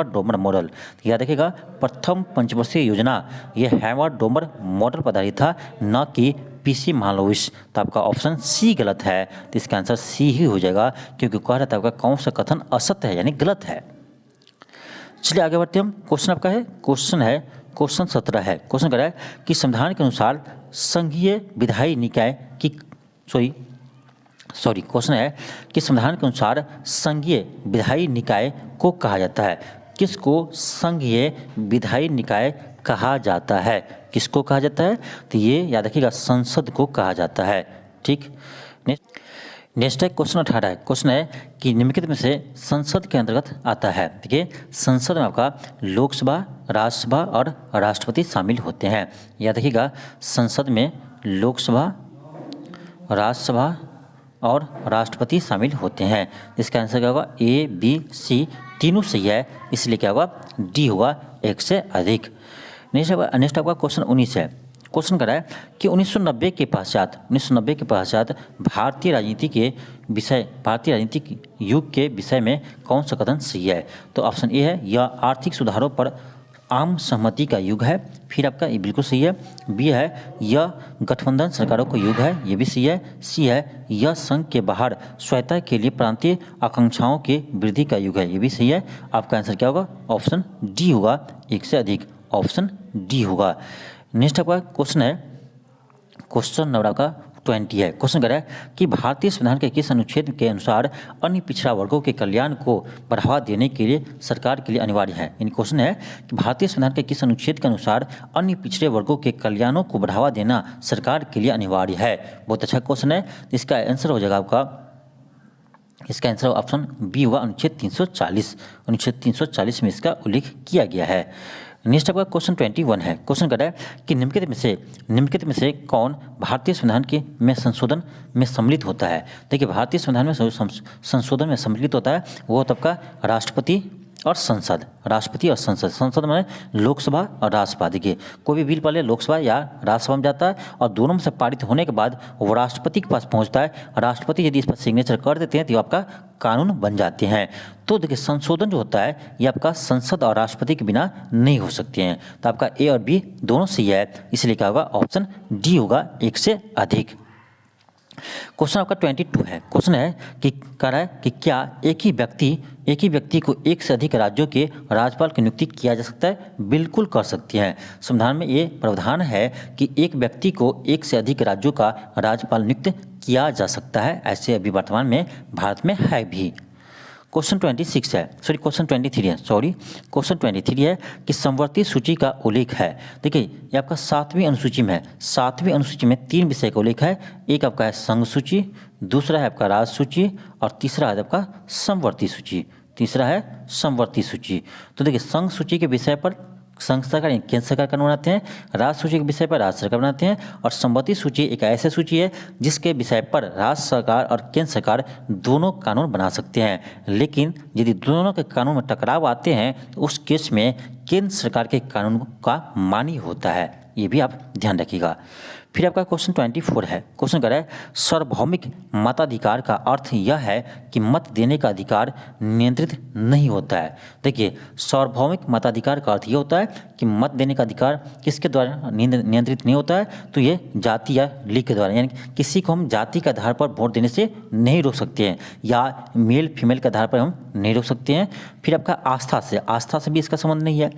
डोमर मॉडल। याद रखिएगा, प्रथम पंचवर्षीय योजना ये हैमर डोमर मॉडल पर आधारित था, न कि PC मालूस। तो आपका ऑप्शन सी गलत है, तो इसका आंसर सी ही हो जाएगा, क्योंकि कह रहा था आपका कौन सा कथन असत्य है यानी गलत है। चलिए आगे बढ़ते हम। क्वेश्चन आपका है क्वेश्चन 17 है। क्वेश्चन कर रहा है कि संविधान के अनुसार संघीय विधायी निकाय की क्वेश्चन है कि संविधान के अनुसार संघीय विधायी निकाय को कहा जाता है, किसको संघीय विधायी निकाय कहा जाता है? किसको कहा जाता है? तो ये याद रखिएगा, संसद को कहा जाता है, ठीक। नेक्स्ट है क्वेश्चन 18 है। क्वेश्चन है कि निम्नलिखित में से संसद के अंतर्गत आता है। देखिए, संसद में आपका लोकसभा, राज्यसभा और राष्ट्रपति शामिल होते हैं। याद रखिएगा, संसद में लोकसभा, राज्यसभा और राष्ट्रपति शामिल होते हैं। इसका आंसर क्या होगा? A, B, C तीनों सही है, इसलिए क्या होगा? डी होगा, एक से अधिक। नेक्स्ट आपका क्वेश्चन 19 है। क्वेश्चन कर रहा है कि 1990 के पश्चात भारतीय राजनीतिक युग के विषय में कौन सा कथन सही है? तो ऑप्शन ए है यह आर्थिक सुधारों पर आम सहमति का युग है, फिर आपका ये बिल्कुल सही है। बी है यह गठबंधन सरकारों का युग है, ये भी सही है। सी है यह संघ के बाहर स्वायत्तता के लिए प्रांतीय आकांक्षाओं के वृद्धि का युग है, ये भी सही है। आपका आंसर क्या होगा? ऑप्शन डी होगा, एक से अधिक। ऑप्शन डी होगा। नेक्स्ट आपका क्वेश्चन है क्वेश्चन नंबर आपका 20 है। क्वेश्चन कह रहा है कि भारतीय संविधान के किस अनुच्छेद के अनुसार अन्य पिछड़ा वर्गों के कल्याण को बढ़ावा देने के लिए सरकार के लिए अनिवार्य है। यानी क्वेश्चन है कि भारतीय संविधान के किस अनुच्छेद के अनुसार अन्य पिछड़े वर्गों के कल्याणों को बढ़ावा देना सरकार के लिए अनिवार्य है। बहुत अच्छा क्वेश्चन है। इसका आंसर हो जाएगा आपका, इसका आंसर ऑप्शन बी होगा अनुच्छेद 340। अनुच्छेद 340 में इसका उल्लेख किया गया है। नेक्स्ट आपका क्वेश्चन 21 है। क्वेश्चन कर रहा है कि निम्नलिखित में से कौन भारतीय संविधान के में संशोधन में सम्मिलित होता है। देखिए, भारतीय संविधान में संशोधन में सम्मिलित होता है वो होता है आपका राष्ट्रपति और संसद। राष्ट्रपति और संसद, संसद में लोकसभा और राज्यसभा। देखिए, कोई भी बिल पहले लोकसभा या राज्यसभा में जाता है और दोनों में से पारित होने के बाद वो राष्ट्रपति के पास पहुंचता है। राष्ट्रपति यदि इस पर सिग्नेचर कर देते हैं तो आपका कानून बन जाते हैं। तो देखिए, संशोधन जो होता है ये आपका संसद और राष्ट्रपति के बिना नहीं हो सकते हैं। तो आपका ए और बी दोनों सही है, इसलिए क्या होगा, ऑप्शन डी होगा, एक से अधिक। क्वेश्चन आपका 22 है। क्वेश्चन है कि कह रहा है कि क्या एक ही व्यक्ति को एक से अधिक राज्यों के राज्यपाल की नियुक्ति किया जा सकता है। बिल्कुल कर सकते हैं। संविधान में ये प्रावधान है कि एक व्यक्ति को एक से अधिक राज्यों का राज्यपाल नियुक्त किया जा सकता है। ऐसे अभी वर्तमान में भारत में है भी। क्वेश्चन 23 है, क्वेश्चन 23 है, क्वेश्चन 23 है कि समवर्ती सूची का उल्लेख है। देखिए, ये आपका 7वीं अनुसूची में है। 7वीं अनुसूची में 3 विषय का उल्लेख है। एक आपका है संघ सूची, दूसरा है आपका राज्य सूची और तीसरा है आपका समवर्ती सूची। तीसरा है समवर्ती सूची। तो देखिए, संघ सूची के विषय पर संघ सरकार केंद्र सरकार कानून बनाते हैं, राज्य सूची के विषय पर राज्य सरकार बनाते हैं और समवर्ती सूची एक ऐसी सूची है जिसके विषय पर राज्य सरकार और केंद्र सरकार दोनों कानून बना सकते हैं। लेकिन यदि दोनों के कानून में टकराव आते हैं तो उस केस में केंद्र सरकार के कानून का मान्य होता है। ये भी आप ध्यान रखिएगा। फिर आपका क्वेश्चन 24 है। क्वेश्चन कह रहा है सार्वभौमिक मताधिकार का अर्थ यह है कि मत देने का अधिकार नियंत्रित नहीं होता है। देखिए, सार्वभौमिक मताधिकार का अर्थ यह होता है कि मत देने का अधिकार किसके द्वारा नियंत्रित नहीं होता है, तो ये जाति या लीग के द्वारा। यानी किसी को हम जाति के आधार पर वोट देने से नहीं रोक सकते हैं या मेल फीमेल के आधार पर हम नहीं रोक सकते हैं। फिर आपका आस्था से भी इसका संबंध नहीं है।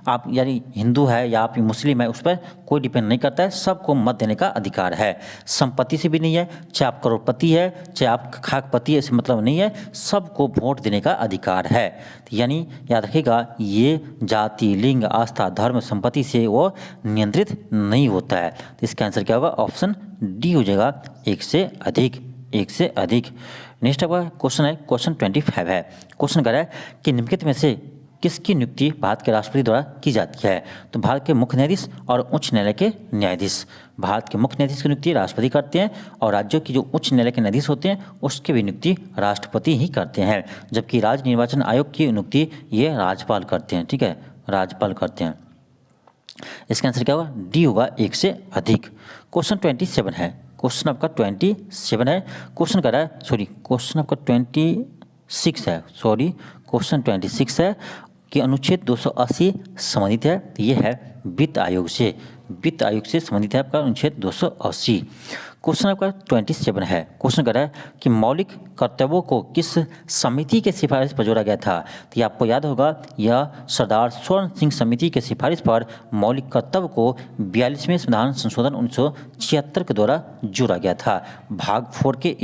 आप यानी हिंदू है या आप मुस्लिम है, उस पर कोई डिपेंड नहीं करता है, सबको मत देने का अधिकार है। संपत्ति से भी नहीं है, चाहे आप करोड़पति है चाहे आप खाकपति है, इससे मतलब नहीं है, सबको वोट देने का अधिकार है। यानी याद रखिएगा, ये जाति लिंग आस्था धर्म संपत्ति से वो नियंत्रित नहीं होता है। तो इसका आंसर क्या होगा, ऑप्शन डी हो जाएगा, एक से अधिक, एक से अधिक। नेक्स्ट आपका क्वेश्चन है, क्वेश्चन 25 है। क्वेश्चन कर रहा है कि निम्नलिखित में से किसकी नियुक्ति भारत के राष्ट्रपति द्वारा की जाती है। तो भारत के मुख्य न्यायाधीश और उच्च न्यायालय के न्यायाधीश। भारत के मुख्य न्यायाधीश की नियुक्ति राष्ट्रपति करते हैं और राज्यों की जो उच्च न्यायालय के न्यायाधीश होते हैं उसकी भी नियुक्ति राष्ट्रपति ही करते हैं। जबकि राज्य निर्वाचन आयोग की नियुक्ति ये राज्यपाल करते हैं। ठीक है, राज्यपाल करते हैं। इसका आंसर क्या होगा, डी होगा, एक से अधिक। क्वेश्चन 27 है। क्वेश्चन आपका 27 है। क्वेश्चन कर रहा है क्वेश्चन आपका 26 है। क्वेश्चन 26 है कि अनुच्छेद 280 संबंधित है। तो ये है वित्त आयोग से संबंधित है आपका अनुच्छेद 280। क्वेश्चन आपका 27 है। क्वेश्चन कर रहा है कि मौलिक कर्तव्यों को किस समिति के सिफारिश पर जोड़ा गया था। तो ये आपको याद होगा, यह सरदार स्वर्ण सिंह समिति के सिफारिश पर मौलिक कर्तव्य को 42वें संविधान संशोधन 1976 के द्वारा जोड़ा गया था। भाग 4 के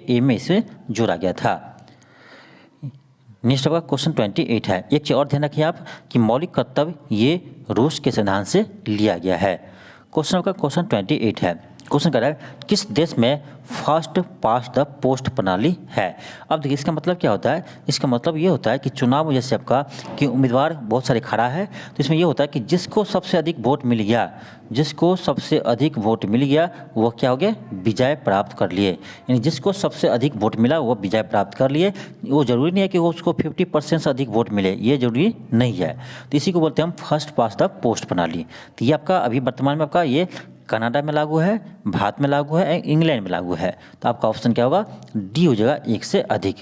ए में इसे जोड़ा गया था। नेक्स्ट आपका क्वेश्चन 28 है। एक चीज और ध्यान रखिए आप कि मौलिक कर्तव्य ये रूस के संविधान से लिया गया है। क्वेश्चन आपका क्वेश्चन 28 है। क्वेश्चन कर रहा है किस देश में फर्स्ट पास्ट द पोस्ट प्रणाली है। अब देखिए, इसका मतलब क्या होता है, इसका मतलब ये होता है कि चुनाव में जैसे आपका कि उम्मीदवार बहुत सारे खड़ा है, तो इसमें ये होता है कि जिसको सबसे अधिक वोट मिल गया वो क्या हो गया, विजय प्राप्त कर लिए। यानी जिसको सबसे अधिक वोट मिला वो विजय प्राप्त कर लिए। वो जरूरी नहीं है कि वो उसको 50% से अधिक वोट मिले, ये जरूरी नहीं है। तो इसी को बोलते हैं हम फर्स्ट पास्ट द पोस्ट प्रणाली। तो ये आपका अभी वर्तमान में आपका ये कनाडा में लागू है, भारत में लागू है, इंग्लैंड में लागू है। तो आपका ऑप्शन क्या होगा, डी हो जाएगा, एक से अधिक।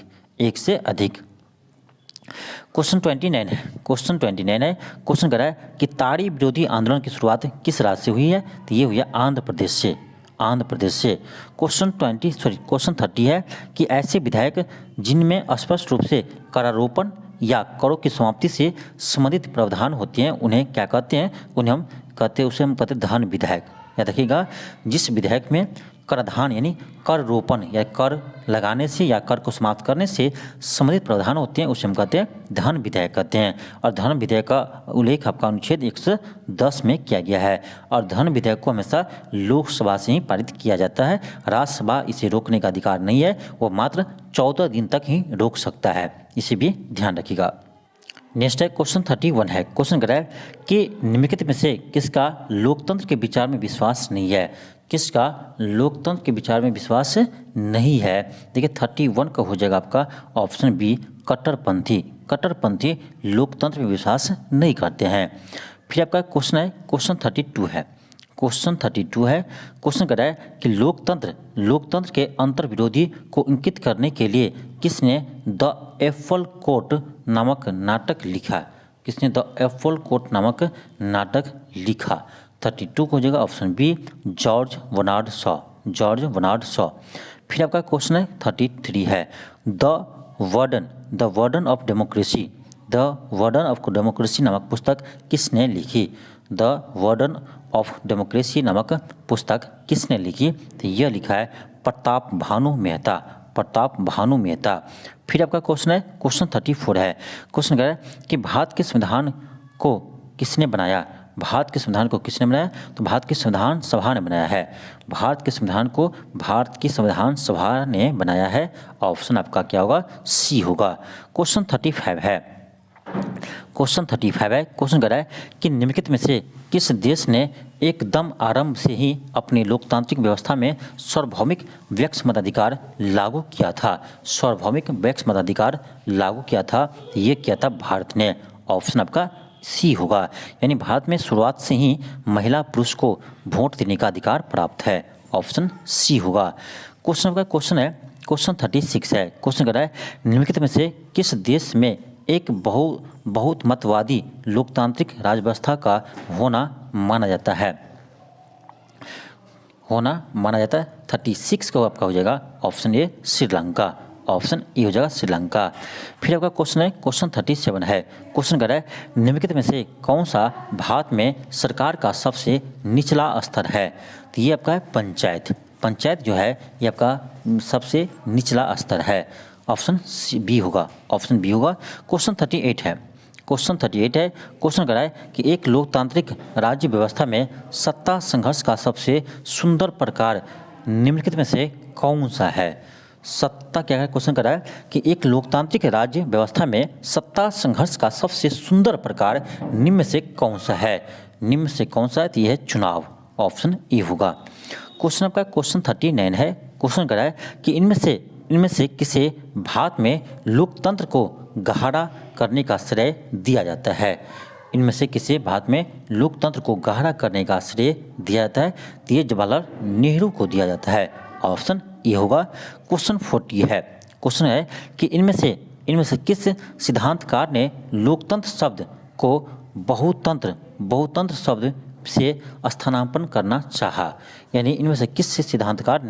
क्वेश्चन 29 है। क्वेश्चन कर रहा है कि ताड़ी विरोधी आंदोलन की शुरुआत किस राज्य से हुई है। तो ये हुई है आंध्र प्रदेश से। क्वेश्चन 30 है कि ऐसे विधायक जिनमें स्पष्ट रूप से करारोपण या करों की समाप्ति से संबंधित प्रावधान होते हैं उन्हें क्या कहते हैं, उन्हें हम कहते हैं धन विधायक। याद रखिएगा, जिस विधेयक में कराधान यानी कर रोपण या कर लगाने से या कर को समाप्त करने से संबंधित प्रावधान होते हैं उसे हम कहते हैं धन विधेयक कहते हैं। और धन विधेयक का उल्लेख आपका अनुच्छेद 110 में किया गया है। और धन विधेयक को हमेशा लोकसभा से ही पारित किया जाता है, राज्यसभा इसे रोकने का अधिकार नहीं है, वो मात्र 14 दिन तक ही रोक सकता है, इसे भी ध्यान रखिएगा। नेक्स्ट है क्वेश्चन 31 है। क्वेश्चन कह रहा है कि निम्नलिखित में से किसका लोकतंत्र के विचार में विश्वास नहीं है, किसका लोकतंत्र के विचार में विश्वास नहीं है। देखिए 31 का हो जाएगा आपका ऑप्शन बी, कट्टरपंथी। कट्टरपंथी लोकतंत्र में विश्वास नहीं करते हैं। फिर आपका क्वेश्चन है क्वेश्चन 32 है। क्वेश्चन 32 है। क्वेश्चन कह रहा है कि लोकतंत्र के अंतर विरोधी को इंगित करने के लिए किसने द एप्पल कोर्ट नामक नाटक लिखा। किसने द एप्पल कोर्ट नामक नाटक लिखा। 32 को हो जाएगा option B, George Bernard Shaw. George Bernard Shaw. फिर आपका क्वेश्चन है 33 है। The burden of democracy. The burden of democracy नामक पुस्तक किसने लिखी। द वर्डन ऑफ डेमोक्रेसी नामक पुस्तक किसने लिखी, तो यह लिखा है प्रताप भानु मेहता। प्रताप भानु मेहता। फिर आपका क्वेश्चन है क्वेश्चन 34 है। क्वेश्चन कह रहा है कि भारत के संविधान को किसने बनाया। भारत के संविधान को किसने बनाया, तो भारत की संविधान सभा ने बनाया है। भारत के संविधान को भारत की संविधान सभा ने बनाया है। ऑप्शन आपका क्या होगा, सी होगा। क्वेश्चन 35 है। क्वेश्चन 35 है। क्वेश्चन कह रहा है कि निम्नलिखित में से किस देश ने एकदम आरंभ से ही अपनी लोकतांत्रिक व्यवस्था में सार्वभौमिक व्यक्ति मताधिकार लागू किया था। सार्वभौमिक व्यक्ति मताधिकार लागू किया था, ये किया था भारत ने। ऑप्शन आपका सी होगा। यानी भारत में शुरुआत से ही महिला पुरुष को वोट देने का अधिकार प्राप्त है। ऑप्शन सी होगा। क्वेश्चन का क्वेश्चन है क्वेश्चन 36 है। क्वेश्चन कह रहा है निम्नलिखित में से किस देश में एक बहुत मतवादी लोकतांत्रिक राज व्यवस्था का होना माना जाता है। 36 का आपका हो जाएगा option A, Sri Lanka. Option A हो जाएगा श्रीलंका। फिर आपका क्वेश्चन है क्वेश्चन 37 है। क्वेश्चन कह रहा है निम्नलिखित में से कौन सा भारत में सरकार का सबसे निचला स्तर है, तो ये आपका है पंचायत। पंचायत जो है ये आपका सबसे निचला स्तर है। ऑप्शन बी होगा। ऑप्शन बी होगा। क्वेश्चन 38 है। क्वेश्चन 38 है। क्वेश्चन कह रहा है कि एक लोकतांत्रिक राज्य व्यवस्था में सत्ता संघर्ष का सबसे सुंदर प्रकार निम्नलिखित में से कौन सा है। सत्ता क्या है, क्वेश्चन कर रहा है कि एक लोकतांत्रिक राज्य व्यवस्था में सत्ता संघर्ष का सबसे सुंदर प्रकार निम्न में से कौन सा है। निम्न में से कौन सा है, तो यह है चुनाव। ऑप्शन ए होगा। क्वेश्चन आपका क्वेश्चन 39 है। क्वेश्चन कर रहा है कि इनमें से किसे भारत में लोकतंत्र को गहरा करने का श्रेय दिया जाता है। इनमें से किसे भारत में लोकतंत्र को गहरा करने का श्रेय दिया जाता है, तो ये जवाहरलाल नेहरू को दिया जाता है। ऑप्शन ए होगा। क्वेश्चन 40 है। क्वेश्चन है कि इनमें से किस सिद्धांतकार ने लोकतंत्र शब्द को बहुतंत्र शब्द से स्थानापन्न करना चाहा। यानी इनमें से किस सिद्धांतकार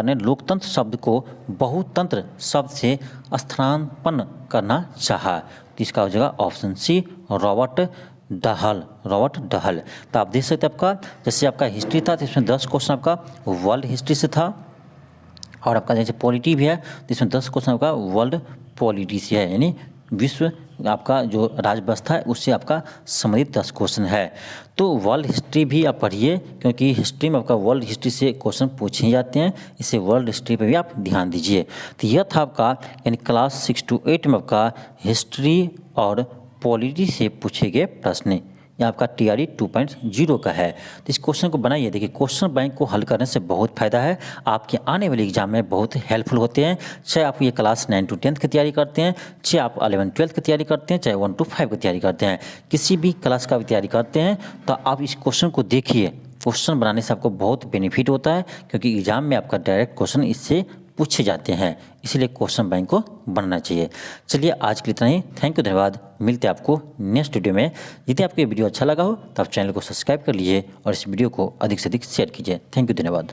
ने लोकतंत्र शब्द को बहुतंत्र शब्द से स्थानापन्न करना चाहा, तो इसका हो जाएगा option C, Robert Dahl. Robert Dahl. तो आप देख सकते हैं आपका जैसे आपका हिस्ट्री था तो इसमें 10 क्वेश्चन आपका वर्ल्ड हिस्ट्री से था, और आपका जैसे पॉलिटी भी है तो इसमें 10 क्वेश्चन आपका वर्ल्ड पॉलिटी से है, यानी विश्व आपका जो राज्य व्यवस्था है उससे आपका संबंधित 10 क्वेश्चन है। तो वर्ल्ड हिस्ट्री भी आप पढ़िए, क्योंकि हिस्ट्री में आपका वर्ल्ड हिस्ट्री से क्वेश्चन पूछे जाते हैं, इससे वर्ल्ड हिस्ट्री पे भी आप ध्यान दीजिए। तो यह था आपका यानी क्लास 6 to 8 में आपका हिस्ट्री और पॉलिटी से पूछे गए प्रश्न। यह आपका TRE 2.0 का है। तो इस क्वेश्चन को बनाइए। देखिए क्वेश्चन बैंक को हल करने से बहुत फायदा है, आपके आने वाले एग्जाम में बहुत हेल्पफुल होते हैं। चाहे आप ये क्लास 9 to 10 की तैयारी करते हैं, चाहे आप 11 12 की तैयारी करते हैं, चाहे 1 to 5 की तैयारी करते हैं, किसी भी क्लास का भी तैयारी करते हैं, तो आप इस क्वेश्चन को देखिए। क्वेश्चन बनाने से आपको बहुत बेनिफिट होता है, क्योंकि एग्जाम में आपका डायरेक्ट क्वेश्चन इससे पूछे जाते हैं, इसलिए क्वेश्चन बैंक को बनना चाहिए। चलिए आज के लिए इतना ही। थैंक यू, धन्यवाद। मिलते हैं आपको नेक्स्ट वीडियो में। यदि आपको ये वीडियो अच्छा लगा हो तो आप चैनल को सब्सक्राइब कर लीजिए और इस वीडियो को अधिक से अधिक शेयर कीजिए। थैंक यू, धन्यवाद।